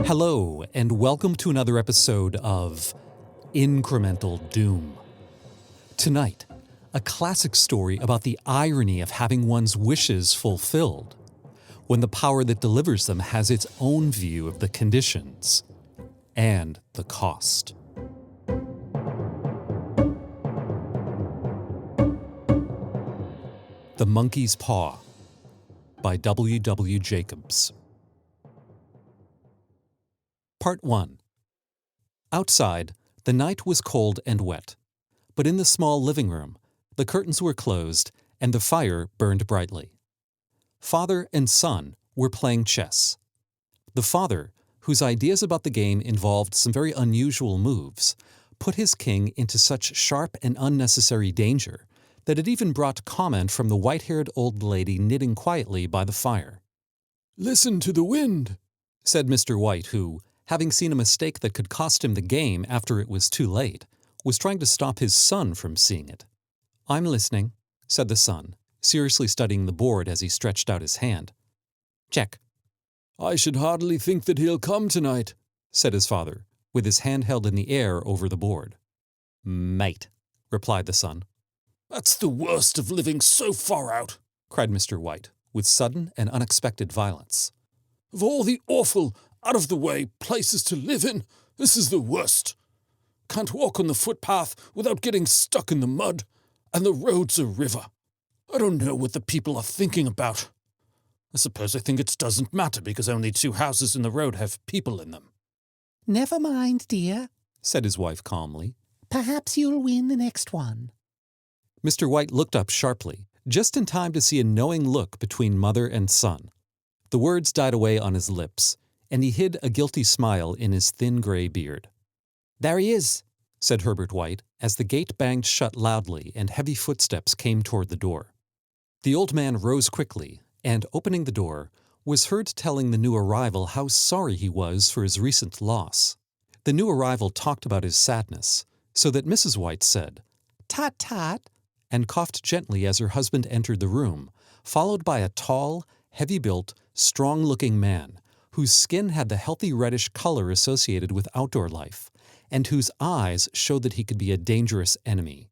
Hello, and welcome to another episode of Incremental Doom. Tonight, a classic story about the irony of having one's wishes fulfilled, when the power that delivers them has its own view of the conditions and the cost. The Monkey's Paw by W. W. Jacobs. Part 1. Outside, the night was cold and wet, but in the small living room, the curtains were closed and the fire burned brightly. Father and son were playing chess. The father, whose ideas about the game involved some very unusual moves, put his king into such sharp and unnecessary danger that it even brought comment from the white-haired old lady knitting quietly by the fire. "Listen to the wind," said Mr. White, who, having seen a mistake that could cost him the game after it was too late, was trying to stop his son from seeing it. "I'm listening," said the son, seriously studying the board as he stretched out his hand. "Check." "I should hardly think that he'll come tonight," said his father, with his hand held in the air over the board. "Mate," replied the son. "That's the worst of living so far out," cried Mr. White, with sudden and unexpected violence. "Of all the awful, out-of-the-way places to live in, this is the worst. Can't walk on the footpath without getting stuck in the mud, and the road's a river. I don't know what the people are thinking about. I suppose they think it doesn't matter because only 2 houses in the road have people in them." "Never mind, dear," said his wife calmly. "Perhaps you'll win the next one." Mr. White looked up sharply, just in time to see a knowing look between mother and son. The words died away on his lips, and he hid a guilty smile in his thin gray beard. "There he is," said Herbert White, as the gate banged shut loudly and heavy footsteps came toward the door. The old man rose quickly, and, opening the door, was heard telling the new arrival how sorry he was for his recent loss. The new arrival talked about his sadness, so that Mrs. White said, "Tut, tut," and coughed gently as her husband entered the room, followed by a tall, heavy-built, strong-looking man, whose skin had the healthy reddish color associated with outdoor life, and whose eyes showed that he could be a dangerous enemy.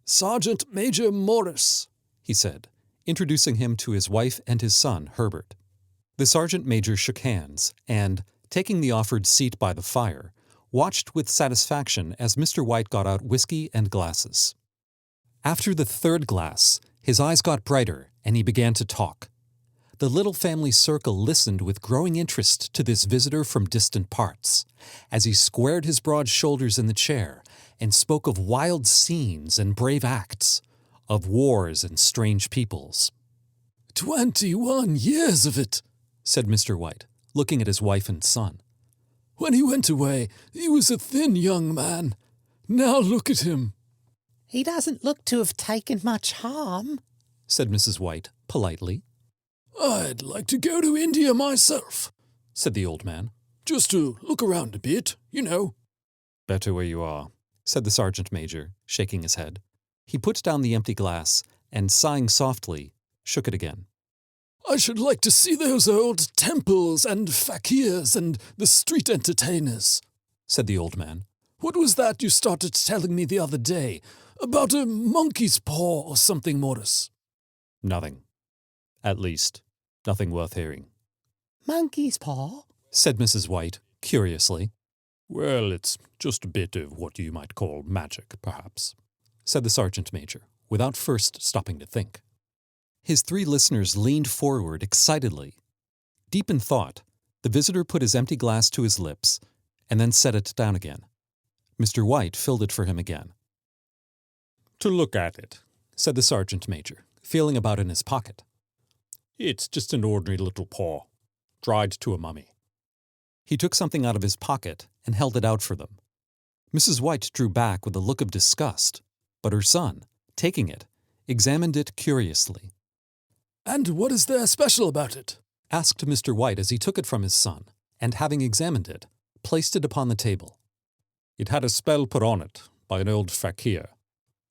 "Sergeant Major Morris," he said, introducing him to his wife and his son, Herbert. The sergeant major shook hands and, taking the offered seat by the fire, watched with satisfaction as Mr. White got out whiskey and glasses. After the 3rd glass, his eyes got brighter and he began to talk. The little family circle listened with growing interest to this visitor from distant parts, as he squared his broad shoulders in the chair and spoke of wild scenes and brave acts, of wars and strange peoples. 21 years of it," said Mr. White, looking at his wife and son. "When he went away, he was a thin young man. Now look at him." "He doesn't look to have taken much harm," said Mrs. White, politely. "I'd like to go to India myself," said the old man. "Just to look around a bit, you know." "Better where you are," said the sergeant major, shaking his head. He put down the empty glass and, sighing softly, shook it again. "I should like to see those old temples and fakirs and the street entertainers," said the old man. "What was that you started telling me the other day? About a monkey's paw or something, Morris?" "Nothing. At least, nothing worth hearing." "Monkey's paw?" said Mrs. White, curiously. "Well, it's just a bit of what you might call magic, perhaps," said the sergeant major, without first stopping to think. His 3 listeners leaned forward excitedly. Deep in thought, the visitor put his empty glass to his lips and then set it down again. Mr. White filled it for him again. "To look at it," said the sergeant major, feeling about in his pocket. "It's just an ordinary little paw, dried to a mummy." He took something out of his pocket and held it out for them. Mrs. White drew back with a look of disgust, but her son, taking it, examined it curiously. "And what is there special about it?" asked Mr. White as he took it from his son, and having examined it, placed it upon the table. "It had a spell put on it by an old fakir,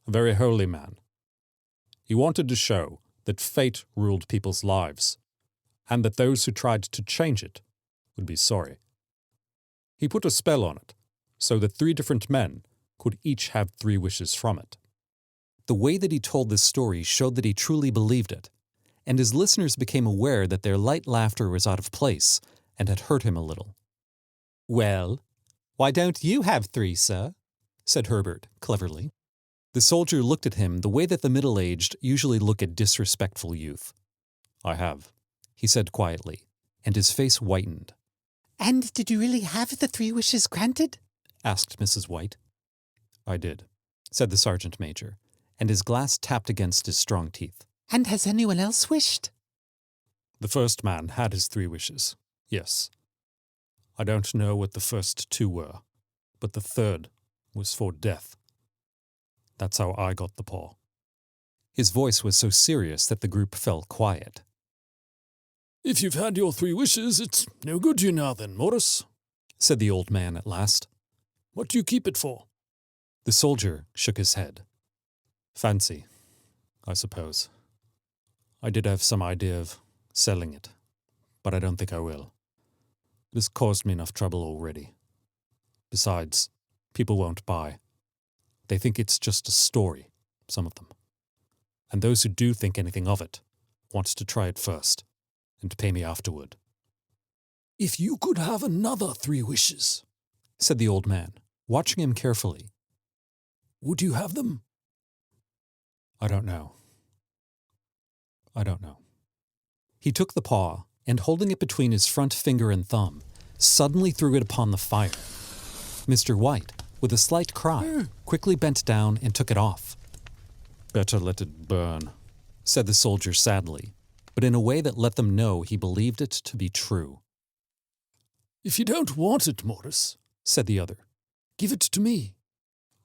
a very holy man. He wanted to show that fate ruled people's lives, and that those who tried to change it would be sorry." He put a spell on it, so that 3 different men could each have 3 wishes from it. The way that he told this story showed that he truly believed it, and his listeners became aware that their light laughter was out of place and had hurt him a little. "Well, why don't you have 3, sir?" said Herbert, cleverly. The soldier looked at him the way that the middle-aged usually look at disrespectful youth. "I have," he said quietly, and his face whitened. And did you really have the 3 wishes granted? asked Mrs. White. "I did," said the sergeant major, and his glass tapped against his strong teeth. And has anyone else wished? "The first man had his 3 wishes, yes. I don't know what the first 2 were, but the third was for death. That's how I got the paw." His voice was so serious that the group fell quiet. "If you've had your 3 wishes, it's no good to you now then, Morris," said the old man at last. "What do you keep it for?" The soldier shook his head. "Fancy, I suppose. I did have some idea of selling it, but I don't think I will. It has caused me enough trouble already. Besides, people won't buy. They think it's just a story, some of them. And those who do think anything of it want to try it first and pay me afterward." "If you could have another 3 wishes," said the old man, watching him carefully, "would you have them?" I don't know. He took the paw, and holding it between his front finger and thumb, suddenly threw it upon the fire. Mr. White, with a slight cry, quickly bent down and took it off. "Better let it burn," said the soldier sadly, but in a way that let them know he believed it to be true. "If you don't want it, Morris," said the other, "give it to me."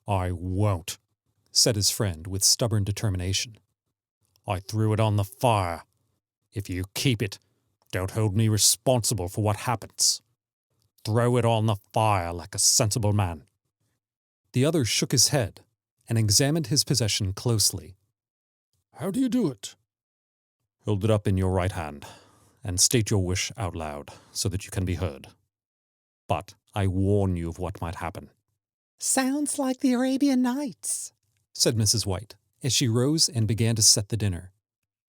"I won't," said his friend with stubborn determination. "I threw it on the fire. If you keep it, don't hold me responsible for what happens. Throw it on the fire like a sensible man." The other shook his head and examined his possession closely. "How do you do it?" "Hold it up in your right hand and state your wish out loud so that you can be heard. But I warn you of what might happen." Sounds like the Arabian Nights, said Mrs. White as she rose and began to set the dinner.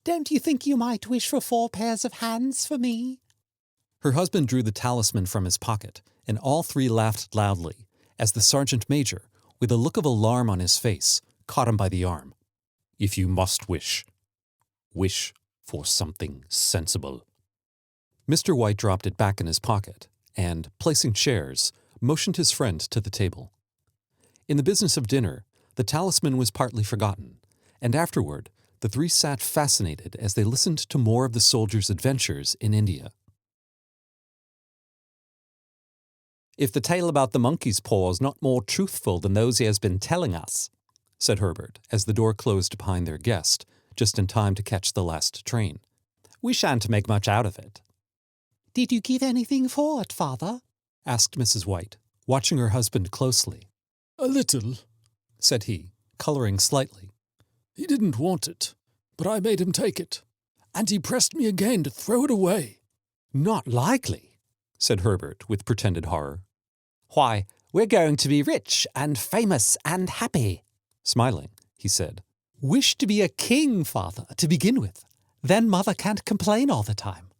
Don't you think you might wish for 4 pairs of hands for me? Her husband drew the talisman from his pocket, and all 3 laughed loudly as the sergeant major, with a look of alarm on his face, caught him by the arm. "If you must wish, wish for something sensible." Mr. White dropped it back in his pocket and, placing chairs, motioned his friend to the table. In the business of dinner, the talisman was partly forgotten, and afterward the 3 sat fascinated as they listened to more of the soldier's adventures in India. "If the tale about the monkey's paw is not more truthful than those he has been telling us," said Herbert, as the door closed behind their guest, just in time to catch the last train, "we shan't make much out of it." Did you give anything for it, father? asked Mrs. White, watching her husband closely. "A little," said he, coloring slightly. "He didn't want it, but I made him take it, and he pressed me again to throw it away." "Not likely," said Herbert with pretended horror. "Why, we're going to be rich and famous and happy." Smiling, he said, "Wish to be a king, father, to begin with. Then mother can't complain all the time."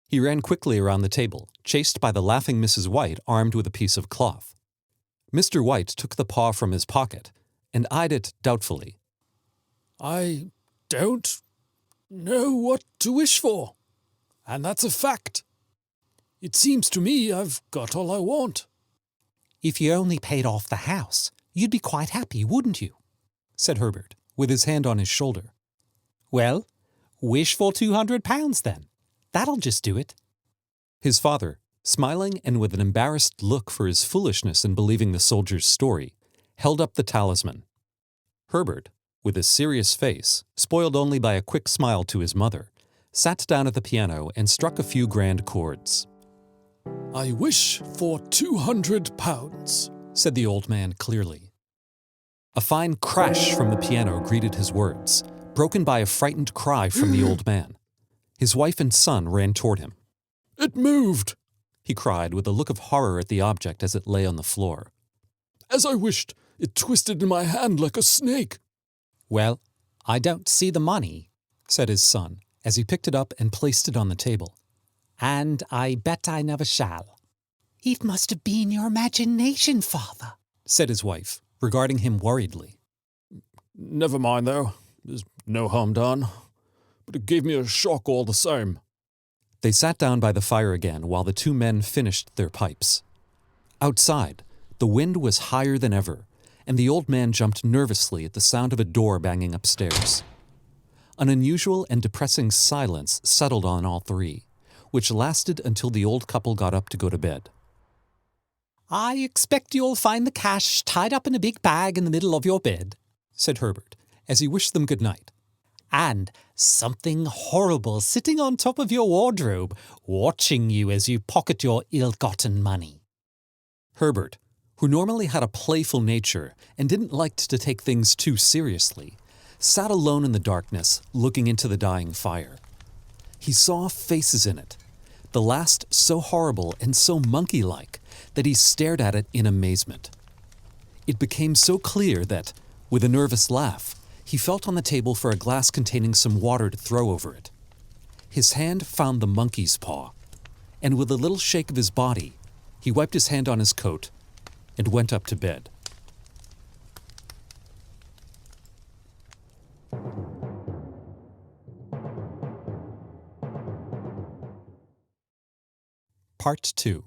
He ran quickly around the table, chased by the laughing Mrs. White armed with a piece of cloth. Mr. White took the paw from his pocket and eyed it doubtfully. "I don't know what to wish for, and that's a fact. It seems to me I've got all I want." If you only paid off the house, you'd be quite happy, wouldn't you? said Herbert, with his hand on his shoulder. Well, wish for £200 then. That'll just do it. His father, smiling and with an embarrassed look for his foolishness in believing the soldier's story, held up the talisman. Herbert, with a serious face, spoiled only by a quick smile to his mother, sat down at the piano and struck a few grand chords. "I wish for £200, said the old man clearly. A fine crash from the piano greeted his words, broken by a frightened cry from the old man. His wife and son ran toward him. "It moved," he cried with a look of horror at the object as it lay on the floor. As I wished, it twisted in my hand like a snake. Well, I don't see the money, said his son, as he picked it up and placed it on the table. and I bet I never shall. It must have been your imagination, father, said his wife, regarding him worriedly. Never mind, though. There's no harm done. But it gave me a shock all the same. They sat down by the fire again while the two men finished their pipes. Outside, the wind was higher than ever, and the old man jumped nervously at the sound of a door banging upstairs. An unusual and depressing silence settled on all three, which lasted until the old couple got up to go to bed. I expect you'll find the cash tied up in a big bag in the middle of your bed, said Herbert, as he wished them good night. And something horrible sitting on top of your wardrobe, watching you as you pocket your ill-gotten money. Herbert, who normally had a playful nature and didn't like to take things too seriously, sat alone in the darkness, looking into the dying fire. He saw faces in it, the last so horrible and so monkey-like that he stared at it in amazement. It became so clear that, with a nervous laugh, he felt on the table for a glass containing some water to throw over it. His hand found the monkey's paw, and with a little shake of his body, he wiped his hand on his coat and went up to bed. Part 2.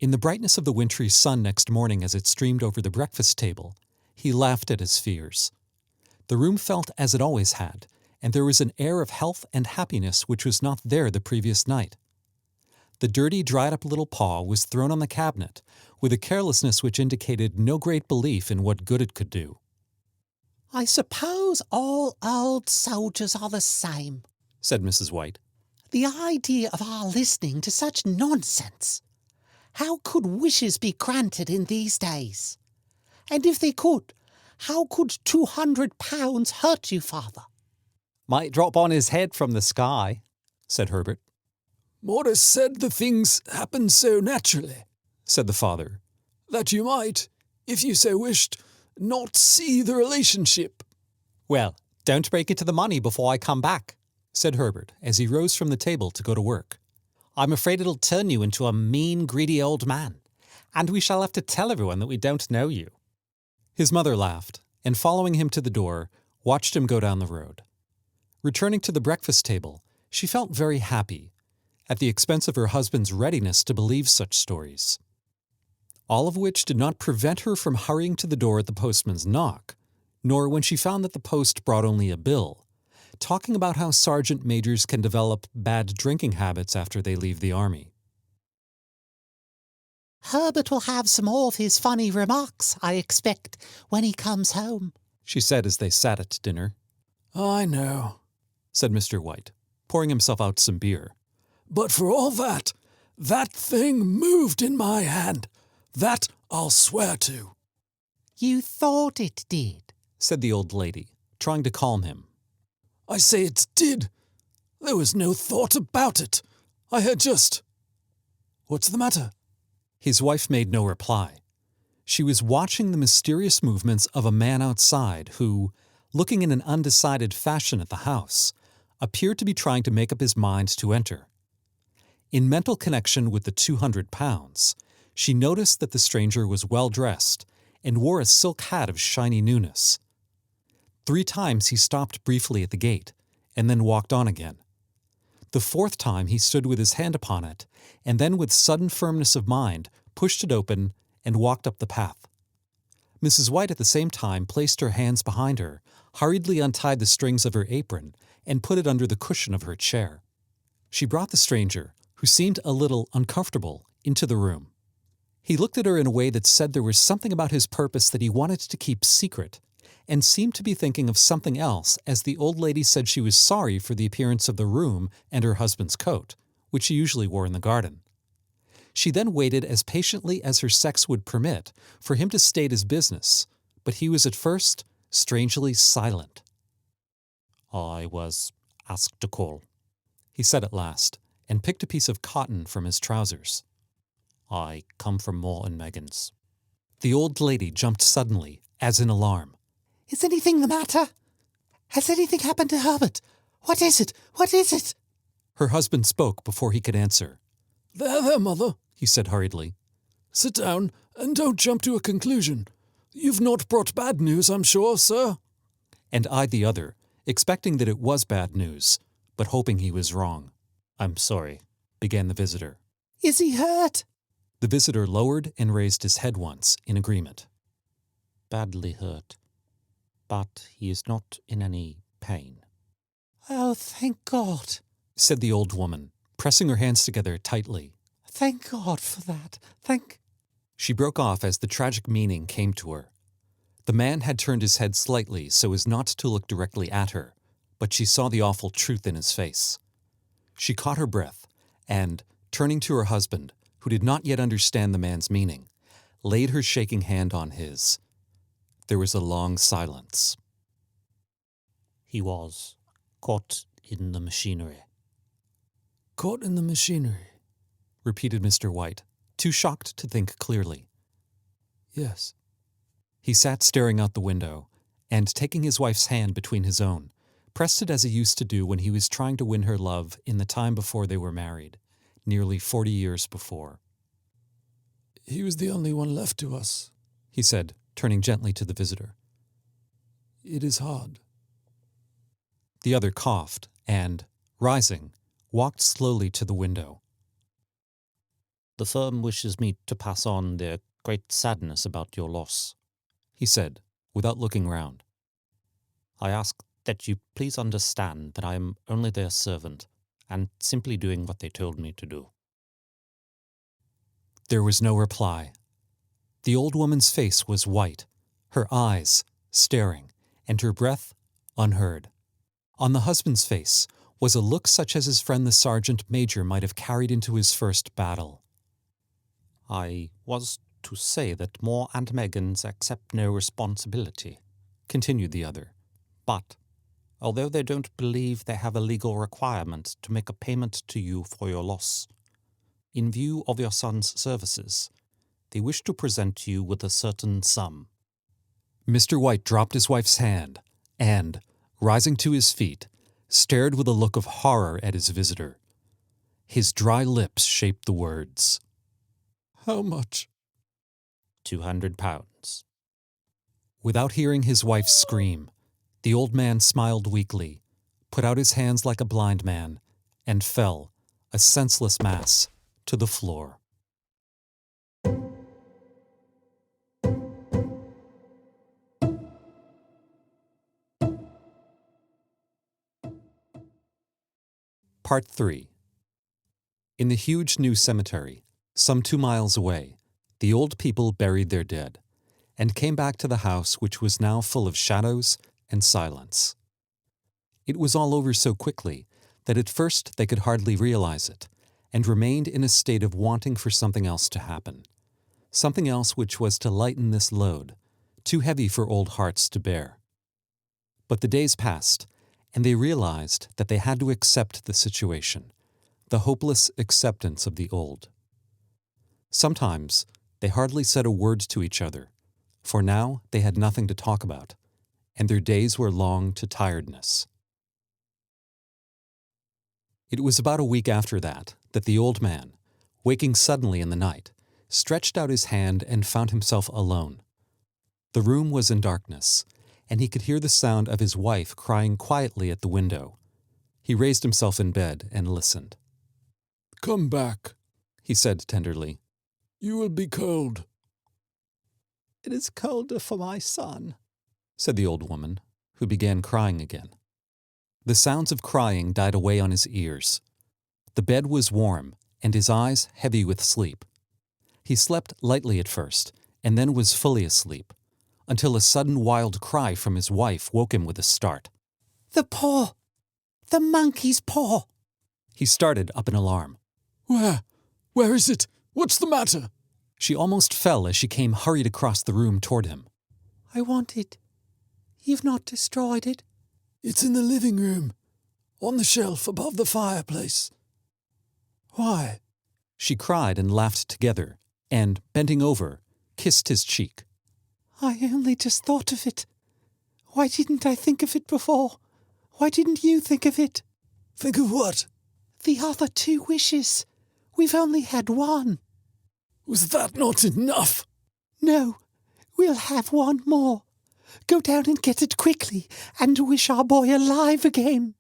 In the brightness of the wintry sun next morning as it streamed over the breakfast table, he laughed at his fears. The room felt as it always had, and there was an air of health and happiness which was not there the previous night. The dirty, dried-up little paw was thrown on the cabinet with a carelessness which indicated no great belief in what good it could do. I suppose all old soldiers are the same, said Mrs. White. The idea of our listening to such nonsense. How could wishes be granted in these days? And if they could, how could £200 hurt you, father? Might drop on his head from the sky, said Herbert. Morris said the things happen so naturally, said the father, that you might, if you so wished, not see the relationship. Well, don't break it to the money before I come back, said Herbert, as he rose from the table to go to work. I'm afraid it'll turn you into a mean, greedy old man, and we shall have to tell everyone that we don't know you. His mother laughed, and following him to the door, watched him go down the road. Returning to the breakfast table, she felt very happy, at the expense of her husband's readiness to believe such stories. All of which did not prevent her from hurrying to the door at the postman's knock, nor when she found that the post brought only a bill, talking about how sergeant majors can develop bad drinking habits after they leave the army. Herbert will have some more of his funny remarks, I expect, when he comes home, she said as they sat at dinner. I know, said Mr. White, pouring himself out some beer. But for all that, that thing moved in my hand. That I'll swear to. You thought it did, said the old lady, trying to calm him. I say it did. There was no thought about it. I had just... What's the matter? His wife made no reply. She was watching the mysterious movements of a man outside who, looking in an undecided fashion at the house, appeared to be trying to make up his mind to enter. In mental connection with the £200, she noticed that the stranger was well-dressed and wore a silk hat of shiny newness. 3 times he stopped briefly at the gate and then walked on again. The 4th time he stood with his hand upon it and then with sudden firmness of mind pushed it open and walked up the path. Mrs. White at the same time placed her hands behind her, hurriedly untied the strings of her apron, and put it under the cushion of her chair. She brought the stranger, who seemed a little uncomfortable, into the room. He looked at her in a way that said there was something about his purpose that he wanted to keep secret, and seemed to be thinking of something else as the old lady said she was sorry for the appearance of the room and her husband's coat, which she usually wore in the garden. She then waited as patiently as her sex would permit for him to state his business, but he was at first strangely silent. I was asked to call, he said at last, and picked a piece of cotton from his trousers. I come from Moore and Megan's. The old lady jumped suddenly, as in alarm. Is anything the matter? Has anything happened to Herbert? What is it? What is it? Her husband spoke before he could answer. There, mother, He said hurriedly. sit down and don't jump to a conclusion. You've not brought bad news, I'm sure, sir. And eyed the other, expecting that it was bad news, but hoping he was wrong. I'm sorry. Began the visitor. Is he hurt? The visitor lowered and raised his head once, in agreement. Badly hurt. But he is not in any pain. Oh, thank God. Said the old woman, pressing her hands together tightly. Thank God for that. She broke off as the tragic meaning came to her. The man had turned his head slightly so as not to look directly at her, but she saw the awful truth in his face. She caught her breath and, turning to her husband, who did not yet understand the man's meaning, laid her shaking hand on his. There was a long silence. He was caught in the machinery. Caught in the machinery. Repeated Mr. White, too shocked to think clearly. Yes. He sat staring out the window, and taking his wife's hand between his own, pressed it as he used to do when he was trying to win her love in the time before they were married, nearly 40 years before. He was the only one left to us, He said, turning gently to the visitor. It is hard. The other coughed and, rising, walked slowly to the window. The firm wishes me to pass on their great sadness about your loss, He said, without looking round. I ask that you please understand that I am only their servant and simply doing what they told me to do. There was no reply. The old woman's face was white, her eyes staring, and her breath unheard. On the husband's face was a look such as his friend the sergeant major might have carried into his first battle. I was to say that Moore and Megan's accept no responsibility, Continued the other. but although they don't believe they have a legal requirement to make a payment to you for your loss, in view of your son's services, they wish to present you with a certain sum. Mr. White dropped his wife's hand and, rising to his feet, stared with a look of horror at his visitor. His dry lips shaped the words. How much? £200. Without hearing his wife scream, the old man smiled weakly, put out his hands like a blind man, and fell, a senseless mass, to the floor. Part 3. In the huge new cemetery, some 2 miles away, the old people buried their dead, and came back to the house which was now full of shadows and silence. It was all over so quickly that at first they could hardly realize it, and remained in a state of wanting for something else to happen, something else which was to lighten this load, too heavy for old hearts to bear. But the days passed, and they realized that they had to accept the situation, the hopeless acceptance of the old. Sometimes they hardly said a word to each other, for now they had nothing to talk about, and their days were long to tiredness. It was about a week after that the old man, waking suddenly in the night, stretched out his hand and found himself alone. The room was in darkness, and he could hear the sound of his wife crying quietly at the window. He raised himself in bed and listened. Come back, He said tenderly. You will be cold. It is colder for my son, Said the old woman, who began crying again. The sounds of crying died away on his ears. The bed was warm, and his eyes heavy with sleep. He slept lightly at first, and then was fully asleep, until a sudden wild cry from his wife woke him with a start. The paw! The monkey's paw! He started up in alarm. Where? Where is it? What's the matter? She almost fell as she came hurried across the room toward him. I want it. You've not destroyed it? It's in the living room, on the shelf above the fireplace. Why? She cried and laughed together, and, bending over, kissed his cheek. I only just thought of it. Why didn't I think of it before? Why didn't you think of it? Think of what? The other 2 wishes. We've only had one. Was that not enough? No, we'll have one more. Go down and get it quickly, and wish our boy alive again.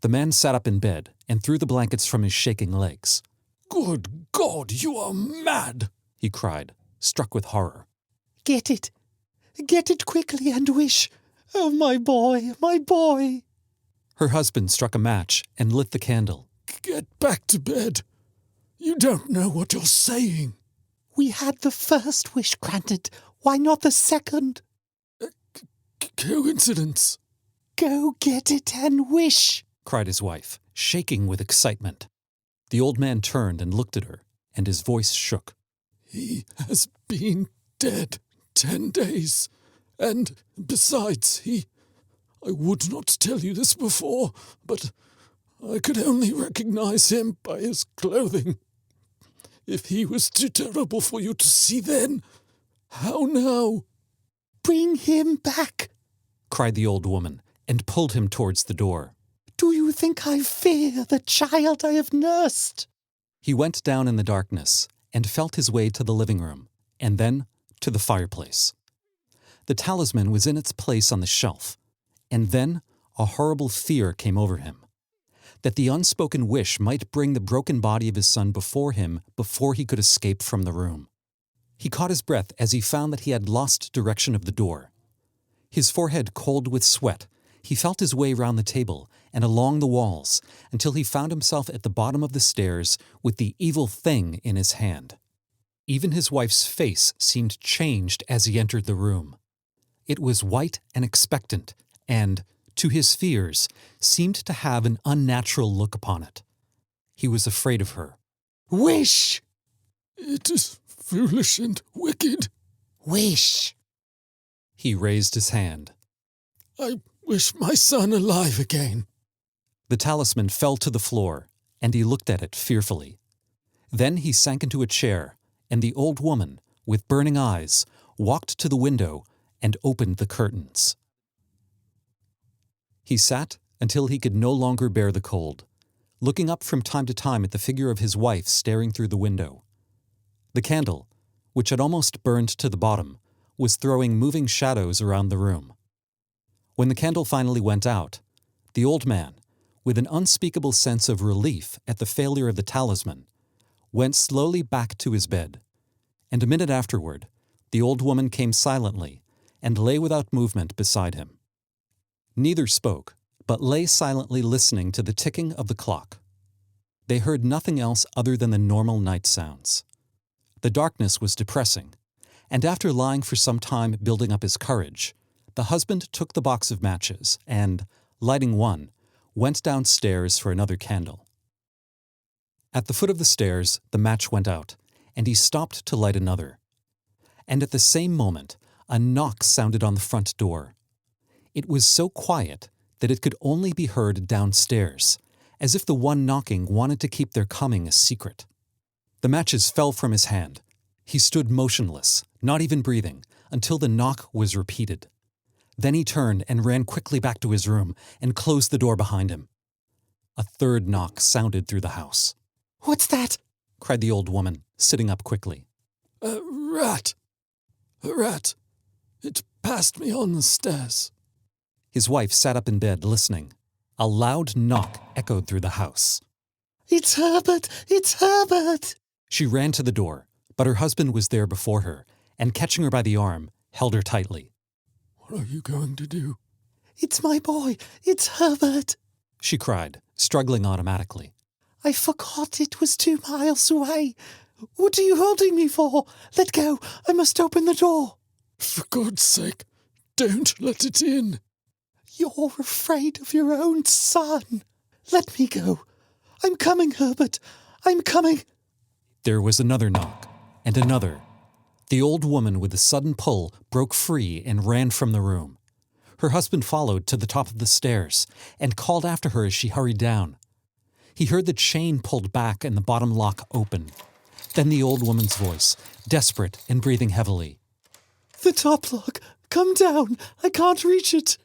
The man sat up in bed and threw the blankets from his shaking legs. Good God, you are mad! He cried, struck with horror. Get it. Get it quickly and wish. Oh, my boy, my boy. Her husband struck a match and lit the candle. Get back to bed. You don't know what you're saying. We had the first wish granted. Why not the second? Coincidence. Go get it and wish, cried his wife, shaking with excitement. The old man turned and looked at her, and his voice shook. He has been dead 10 days. And besides, I would not tell you this before, but I could only recognize him by his clothing. If he was too terrible for you to see then, how now? Bring him back, cried the old woman, and pulled him towards the door. Do you think I fear the child I have nursed? He went down in the darkness and felt his way to the living room, and then to the fireplace. The talisman was in its place on the shelf, and then a horrible fear came over him, that the unspoken wish might bring the broken body of his son before him before he could escape from the room. He caught his breath as he found that he had lost direction of the door. His forehead cold with sweat, he felt his way round the table and along the walls until he found himself at the bottom of the stairs with the evil thing in his hand. Even his wife's face seemed changed as he entered the room. It was white and expectant, and, to his fears, seemed to have an unnatural look upon it. He was afraid of her. Wish! It is foolish and wicked. Wish! He raised his hand. I wish my son alive again. The talisman fell to the floor, and he looked at it fearfully. Then he sank into a chair, and the old woman, with burning eyes, walked to the window and opened the curtains. He sat until he could no longer bear the cold, looking up from time to time at the figure of his wife staring through the window. The candle, which had almost burned to the bottom, was throwing moving shadows around the room. When the candle finally went out, the old man, with an unspeakable sense of relief at the failure of the talisman, went slowly back to his bed, and a minute afterward, the old woman came silently and lay without movement beside him. Neither spoke, but lay silently listening to the ticking of the clock. They heard nothing else other than the normal night sounds. The darkness was depressing, and after lying for some time building up his courage, the husband took the box of matches and, lighting one, went downstairs for another candle. At the foot of the stairs, the match went out, and he stopped to light another. And at the same moment, a knock sounded on the front door. It was so quiet that it could only be heard downstairs, as if the one knocking wanted to keep their coming a secret. The matches fell from his hand. He stood motionless, not even breathing, until the knock was repeated. Then he turned and ran quickly back to his room and closed the door behind him. A third knock sounded through the house. What's that? Cried the old woman, sitting up quickly. A rat. A rat. It passed me on the stairs. His wife sat up in bed, listening. A loud knock echoed through the house. It's Herbert! It's Herbert! She ran to the door, but her husband was there before her, and catching her by the arm, held her tightly. What are you going to do? It's my boy! It's Herbert! She cried, struggling automatically. I forgot it was 2 miles away. What are you holding me for? Let go! I must open the door! For God's sake, don't let it in. You're afraid of your own son. Let me go. I'm coming, Herbert. I'm coming. There was another knock, and another. The old woman, with a sudden pull, broke free and ran from the room. Her husband followed to the top of the stairs and called after her as she hurried down. He heard the chain pulled back and the bottom lock open. Then the old woman's voice, desperate and breathing heavily. The top lock! Come down! I can't reach it!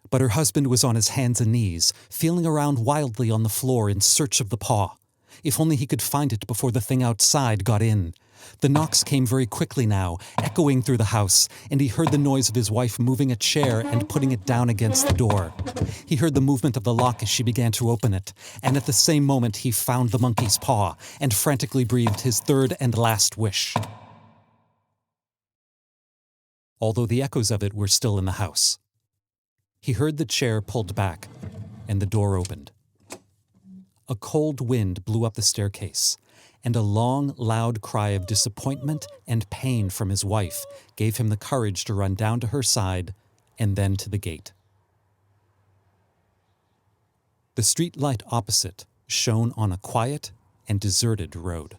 But her husband was on his hands and knees, feeling around wildly on the floor in search of the paw. If only he could find it before the thing outside got in. The knocks came very quickly now, echoing through the house, and he heard the noise of his wife moving a chair and putting it down against the door. He heard the movement of the lock as she began to open it, and at the same moment he found the monkey's paw and frantically breathed his third and last wish. Although the echoes of it were still in the house. He heard the chair pulled back, and the door opened. A cold wind blew up the staircase, and a long, loud cry of disappointment and pain from his wife gave him the courage to run down to her side and then to the gate. The street light opposite shone on a quiet and deserted road.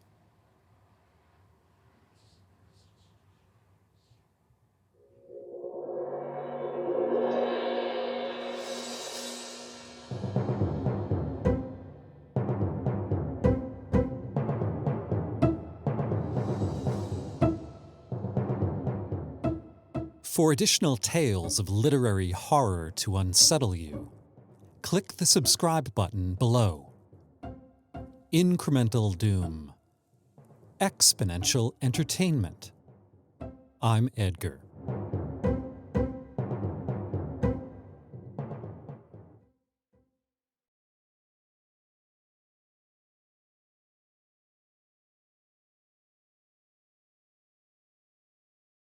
For additional tales of literary horror to unsettle you, click the subscribe button below. Incremental Doom. Exponential Entertainment. I'm Edgar.